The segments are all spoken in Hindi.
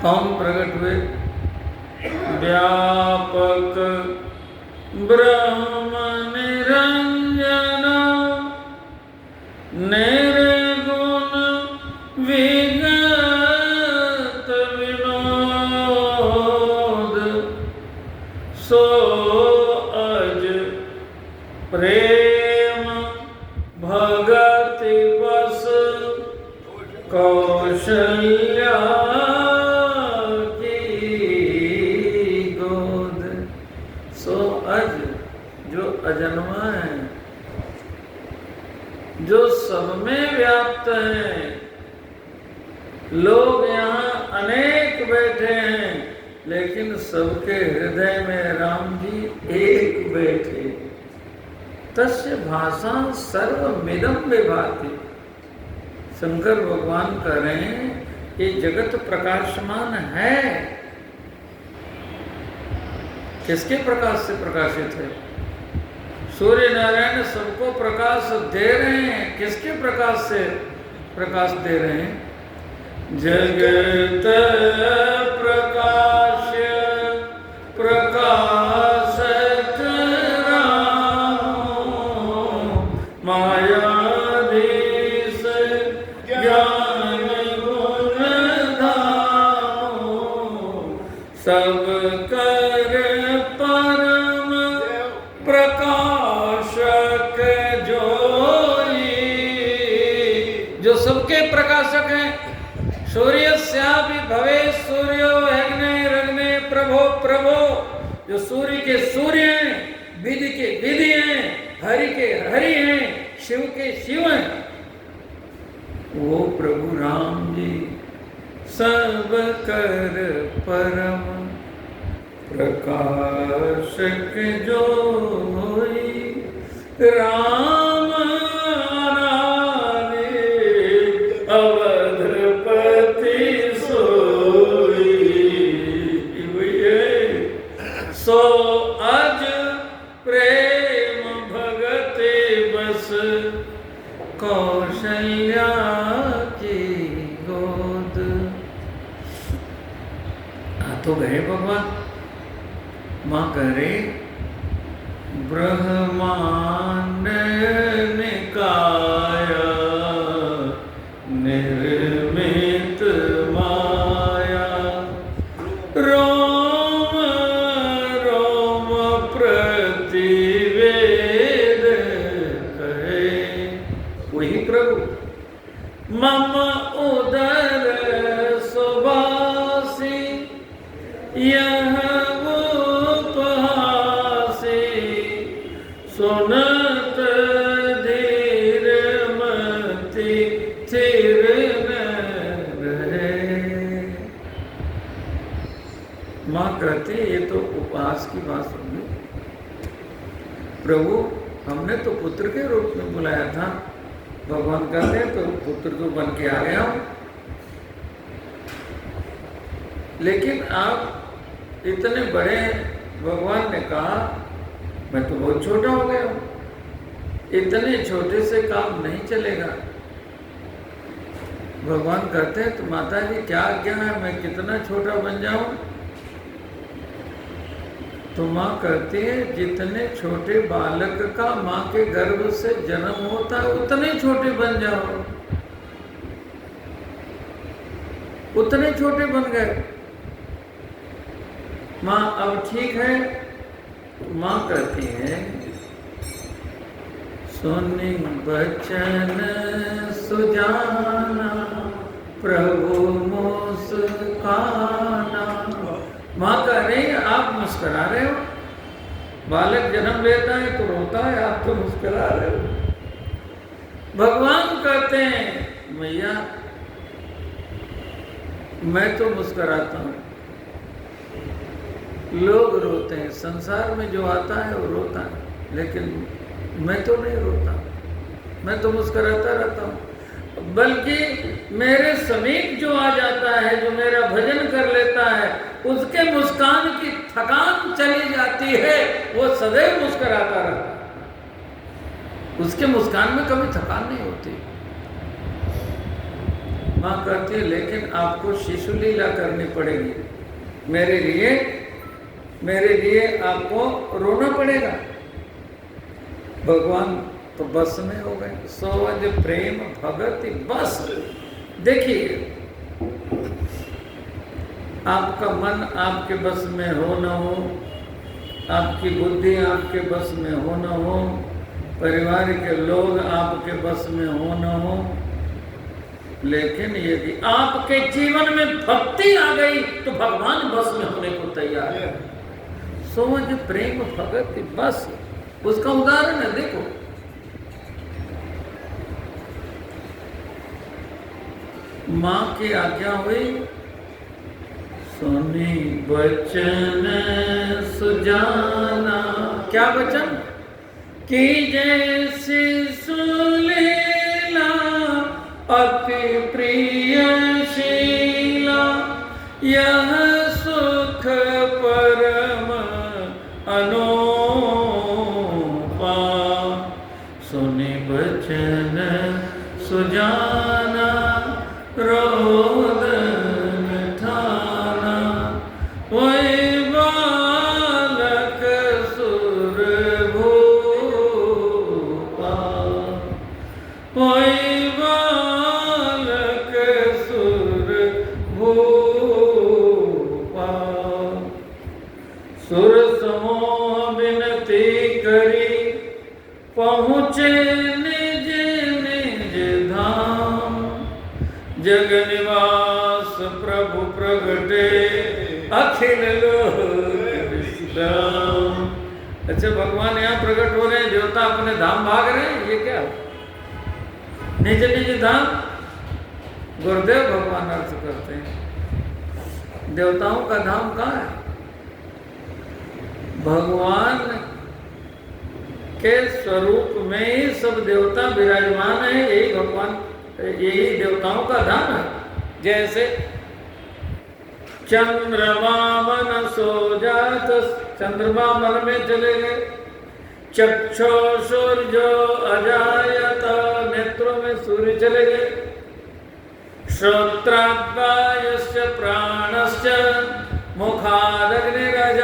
कौन प्रकट हुए? व्यापक ब्रह्म निरंजन निर्गुण विगत विनोद सो अज प्रेम भगति बस कौशल्या अजन्मा है, जो सब में व्याप्त है। लोग यहाँ अनेक बैठे हैं, लेकिन सबके हृदय में राम जी एक बैठे। तस्य भाषा सर्वमिदं विभाति। शंकर भगवान कह रहे हैं ये जगत प्रकाशमान है। किसके प्रकाश से प्रकाशित है? सूर्य नारायण सबको प्रकाश दे रहे हैं। किसके प्रकाश से प्रकाश दे रहे हैं? जगत प्रकाश प्रकाशक राम मायाधीश ज्ञान गुण धाम सब कर परम प्रकाशक जो सबके प्रकाशक हैं। सूर्यस्यापि भवेत् सूर्यो अग्निरग्ने प्रभो प्रभो। जो सूर्य के सूर्य हैं, विधि के विधि हैं, हरि के हरि हैं, शिव के शिव हैं। वो प्रभु राम जी सब कर परम प्रकाशक जो होई राम रानी अवधपति सोई। सो अज प्रेम भगति बस कौशल्या की गोद। तो गए भगवान। माँ करे ब्रह्मांड निकाया निर्मित माया रोम रोम प्रतिवेद कहे। वही प्रभु मम उदर सुबासी यह सुनत धीर मति थिर न रहे। माँ कहते ये तो उपहास की बात सुनी। प्रभु हमने तो पुत्र के रूप में बुलाया था। भगवान कहते हैं तो पुत्र को बन के आ गया हूं। लेकिन आप इतने बड़े, भगवान ने कहा मैं तो बहुत छोटा हो गया हूं। इतने छोटे से काम नहीं चलेगा। भगवान कहते हैं तो माता जी क्या आज्ञा है, मैं कितना छोटा बन जाऊं? तो माँ कहती है जितने छोटे बालक का माँ के गर्भ से जन्म होता है उतने छोटे बन जाओ। उतने छोटे बन गए। माँ अब ठीक है। माँ कहती है सुनी बचन सुजाना प्रभु मुस्काना। माँ कह रही है आप मुस्कुरा रहे हो। बालक जन्म लेता है तो रोता है, आप तो मुस्कुरा रहे हो। भगवान कहते हैं मैया मैं तो मुस्कुराता हूँ, लोग रोते हैं। संसार में जो आता है वो रोता है, लेकिन मैं तो नहीं रोता, मैं तो मुस्कुराता रहता हूँ। बल्कि मेरे समीप जो आ जाता है, जो मेरा भजन कर लेता है, उसके मुस्कान की थकान चली जाती है। वो सदैव मुस्कुराता रहता है। उसके मुस्कान में कभी थकान नहीं होती। माँ कहती है लेकिन आपको शिशु लीला करनी पड़ेगी, मेरे लिए आपको रोना पड़ेगा। भगवान तो बस में हो गए। सोवज प्रेम भगति बस। देखिए आपका मन आपके बस में हो न हो, आपकी बुद्धि आपके बस में हो न हो, परिवार के लोग आपके बस में हो न हो, लेकिन यदि आपके जीवन में भक्ति आ गई तो भगवान बस में होने को तैयार है। सोवज प्रेम भगति बस, उसका उदाहरण है। देखो मां की आज्ञा हुई, सुनी बचन सुजाना। क्या वचन? कि जैसे सुलीला अति प्रिय शीला, यह सुख परम अनोपा। सुनी बचन सुजाना रोदन ठाना, वही बालक सुर भूपा, वही बालक सुर भूपा। सुर समूह विनती करी, पहुँचे निज निज धाम, जग निवास प्रभु प्रगटे, अखिल लोक विश्राम। अच्छा भगवान यहाँ प्रकट हो रहे हैं, देवता अपने धाम भाग रहे हैं, ये क्या? निज निज धाम। गुरुदेव भगवान अर्थ करते हैं देवताओं का धाम कहाँ है? भगवान के स्वरूप में ही सब देवता विराजमान है। यही भगवान, यही देवताओं का धाम है। जैसे चंद्रमा मन सो जात, चंद्रमा मन में चले गए। चक्षो सूर्यो अजायत, नेत्रों में सूर्य चले गए। श्रोत्राग्निश्च प्राणश्च मुखादग्निरजायत।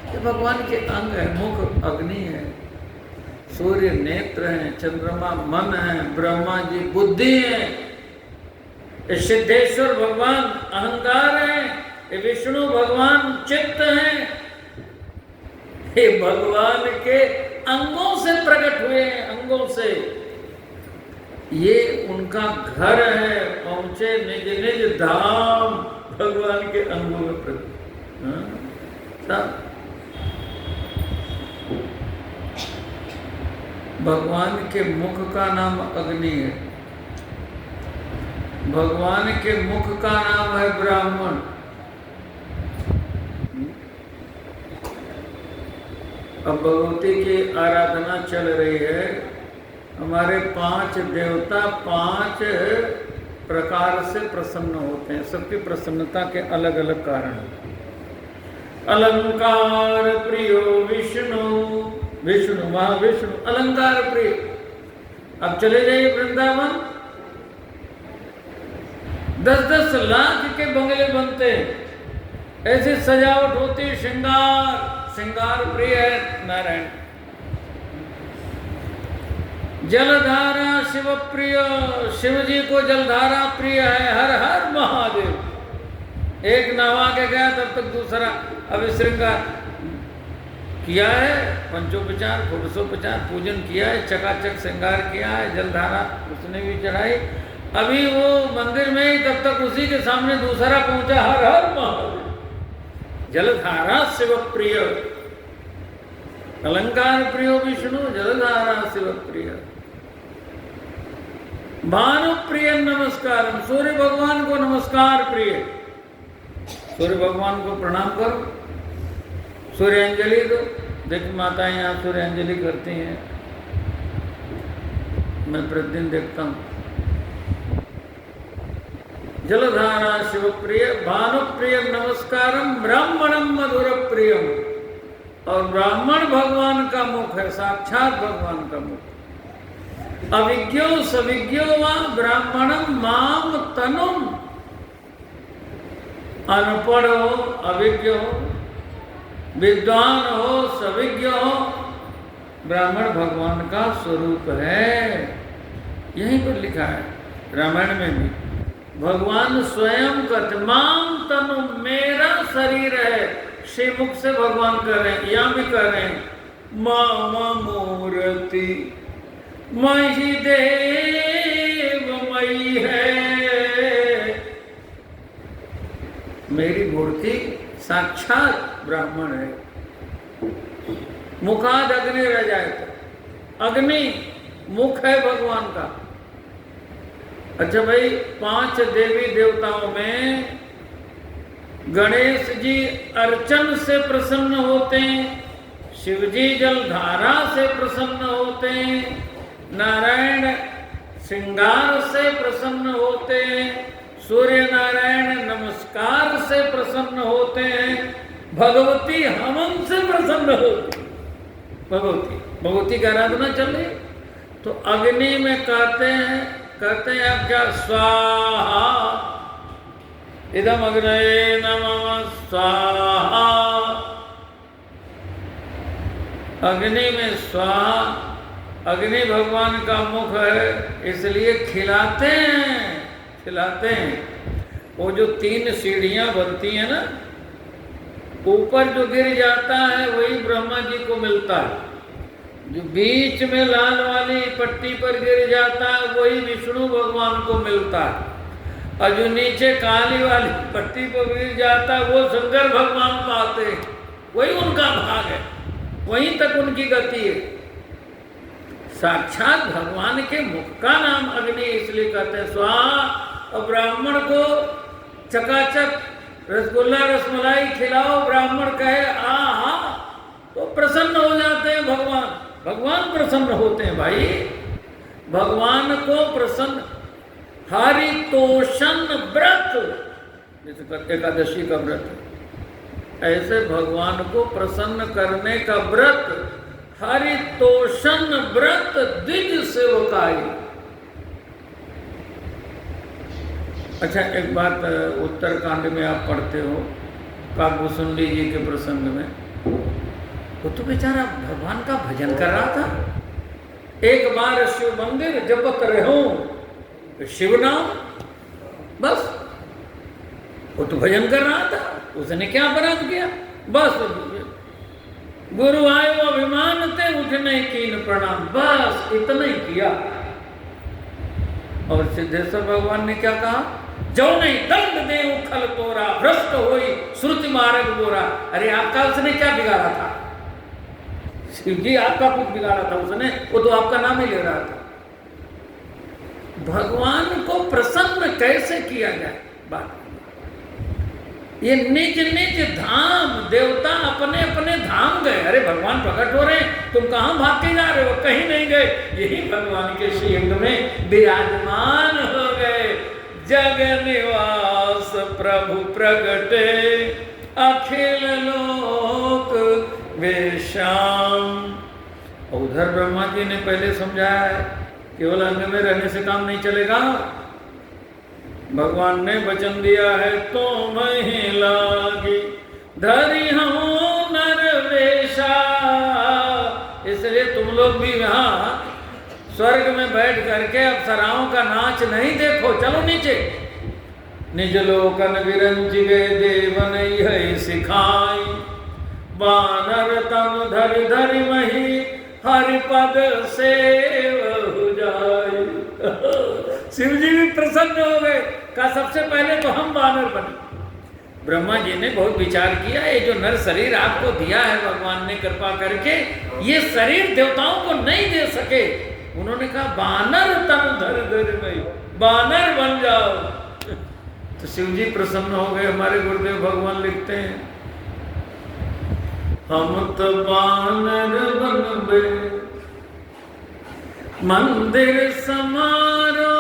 ये भगवान के अंग है। मुख अग्नि है, सूर्य नेत्र है, चंद्रमा मन है, ब्रह्मा जी बुद्धि है, सिद्धेश्वर भगवान अहंकार है, विष्णु भगवान चित्त है। ये भगवान के अंगों से प्रकट हुए हैं, अंगों से। ये उनका घर है, पहुंचे निज निज धाम, भगवान के अंगों में प्रकट। भगवान के मुख का नाम अग्नि है, भगवान के मुख का नाम है ब्राह्मण। अब भगवती की आराधना चल रही है। हमारे 5 देवता 5 प्रकार से प्रसन्न होते हैं। सबकी प्रसन्नता के अलग अलग कारण हैं। अलंकार प्रियो विष्णु, विष्णु महाविष्णु अलंकार प्रिय। अब चले जाइए वृंदावन, 10-10 लाख के बंगले बनते हैं, ऐसी सजावट होती, श्रृंगार प्रिय है नारायण। जलधारा शिव प्रिय, शिव जी को जलधारा प्रिय है। हर हर महादेव। एक नहा के गया तब तक दूसरा अभी श्रृंगार किया है, पंचोपचार षोडशोपचार पूजन किया है, चकाचक श्रृंगार किया है, जलधारा उसने भी चढ़ाई। अभी वो मंदिर में ही तब तक उसी के सामने दूसरा पहुंचा। हर हर महादेव। जलधारा शिव प्रिय, अलंकार प्रियो विष्णु, जलधारा शिव प्रिय। भानु प्रिय नमस्कार, सूर्य भगवान को नमस्कार प्रिय। सूर्य भगवान को प्रणाम करो, सूर्यांजलि दो। देख माताएं यहाँ सूर्यांजलि करती हैं, मैं प्रतिदिन देखता हूँ। जलधारा शिव प्रिय, भानु प्रिय नमस्कारम, ब्राह्मणम मधुर प्रियम। और ब्राह्मण भगवान का मुख है, साक्षात भगवान का मुख। अविज्ञो सविज्ञो वा ब्राह्मणम माम तनुम। अनपढ़ हो, अविज्ञ हो, विद्वान हो, सविज्ञ हो, ब्राह्मण भगवान का स्वरूप है। यहीं पर लिखा है रामायण में भी। भगवान स्वयं कहते माम तनु, मेरा शरीर है। श्रीमुख से भगवान कह रहे हैं, यहाँ भी कह रहे हैं मामा मूर्ति मही देवमयी है। मेरी मूर्ति साक्षात ब्राह्मण है। मुखाद अग्नि रह जाए तो अग्नि मुख है भगवान का। अच्छा भाई, 5 देवी देवताओं में गणेश जी अर्चन से प्रसन्न होते हैं, शिव जी जलधारा से प्रसन्न होते हैं, नारायण श्रृंगार से प्रसन्न होते हैं, सूर्य नारायण नमस्कार से प्रसन्न होते हैं, भगवती हवन से प्रसन्न होती। भगवती की आराधना चल रही तो अग्नि में कहते हैं आप क्या, स्वाहा इदम अग्नये नमः स्वाहा। अग्नि में स्वाहा, अग्नि भगवान का मुख है, इसलिए खिलाते हैं। वो जो 3 सीढ़ियां बनती हैं ना, ऊपर जो गिर जाता है वही ब्रह्मा जी को मिलता है। जो बीच में लाल वाली पट्टी पर गिर जाता है वही विष्णु भगवान को मिलता है। और जो नीचे काली वाली पट्टी पर गिर जाता है वो शंकर भगवान पाते हैं, वही उनका भाग है, वहीं तक उनकी गति है। साक्षात भगवान के मुख का नाम अग्नि इसलिए कहते हैं स्वाहा। और ब्राह्मण को चकाचक रसगुल्ला रसमलाई खिलाओ, ब्राह्मण कहे आहा, तो प्रसन्न हो जाते हैं भगवान प्रसन्न होते हैं भाई। भगवान को प्रसन्न, हरितोषण व्रत, जैसे एकादशी का व्रत, ऐसे भगवान को प्रसन्न करने का व्रत हरितोषण व्रत द्विज सेवकाई। अच्छा, एक बात उत्तरकांड में आप पढ़ते हो, काकभूषुंडी जी के प्रसंग में, वो तो बेचारा भगवान का भजन कर रहा था। एक बार शिव मंदिर जपत रहो शिव नाम, बस वो तो भजन कर रहा था। उसने क्या अपराध किया? बस गुरु आयो अभिमान ते उठने कीन प्रणाम, बस इतना ही किया। और सिद्धेश्वर भगवान ने क्या कहा? जो नहीं दंड दे उखल तोरा, भ्रष्ट होई श्रुति मार्ग बोरा। अरे आपका उसने क्या बिगाड़ा था? शिव जी आपका कुछ बिगाड़ा था उसने? वो तो आपका नाम ही ले रहा था। भगवान को प्रसन्न कैसे किया जाए? बात ये निज निज धाम, देवता अपने अपने धाम गए। अरे भगवान प्रकट हो रहे हैं, तुम कहां भाग के जा रहे हो? कहीं नहीं गए, यही भगवान के श्रीअंग में विराजमान हो गए। जग निवास प्रभु प्रगटे, अखिल लोक विश्राम। उधर ब्रह्मा जी ने पहले समझाया है, केवल अंग में रहने से काम नहीं चलेगा। भगवान ने वचन दिया है, तो मैं लागी धरी हूँ नरवेशा। इसलिए तुम लोग भी यहाँ स्वर्ग में बैठ करके अप्सराओं का नाच नहीं देखो, चलो नीचे। निज लोकन विरंज गए देवन यही सिखाई, बानर तन धरि धरि मही हरिपद सेव जाई। शिव जी भी प्रसन्न हो गए, कहा सबसे पहले तो हम बानर बने। ब्रह्मा जी ने बहुत विचार किया, ये जो नर शरीर आपको दिया है भगवान ने कृपा करके, ये शरीर देवताओं को नहीं दे सके। उन्होंने कहा बानर तन धरि धरि मही, बानर बन जाओ। तो शिव जी प्रसन्न हो गए। हमारे गुरुदेव भगवान लिखते हैं, हम तो बानर बनबे मंदिर समारो,